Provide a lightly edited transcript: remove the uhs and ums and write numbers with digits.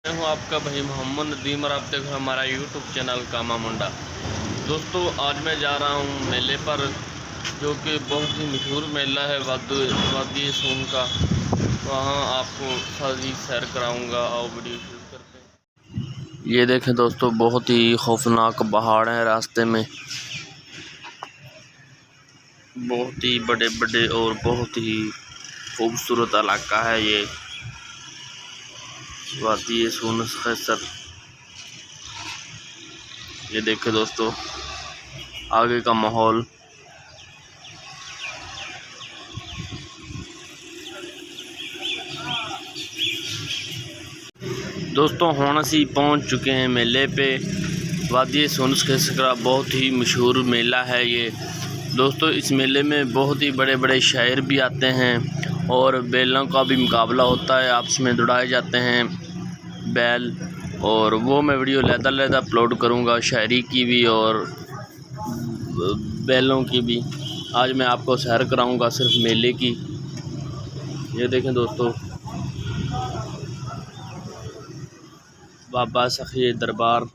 मैं हूं आपका भाई मोहम्मद नदीम और आप देख रहे हैं हमारा यूट्यूब चैनल कामा मुंडा। दोस्तों आज मैं जा रहा हूं मेले पर, जो कि बहुत ही मशहूर मेला है वादी सून का। वहां आपको सारी सैर कराऊंगा और वीडियो शूट करते हैं। ये देखें दोस्तों, बहुत ही खौफनाक पहाड़ हैं रास्ते में, बहुत ही बड़े बड़े और बहुत ही खूबसूरत इलाका है ये वादी सून सकेसर। ये देखें दोस्तों आगे का माहौल। दोस्तों हुण असी पहुंच चुके हैं मेले पे। वादी सून सकेसर का बहुत ही मशहूर मेला है ये। दोस्तों इस मेले में बहुत ही बड़े बड़े शायर भी आते हैं और बैलों का भी मुकाबला होता है, आपस में दौड़ाए जाते हैं बैल, और वो मैं वीडियो लहदा अपलोड करूँगा, शहरी की भी और बैलों की भी। आज मैं आपको सैर कराऊँगा सिर्फ मेले की। ये देखें दोस्तों, बाबा सखी दरबार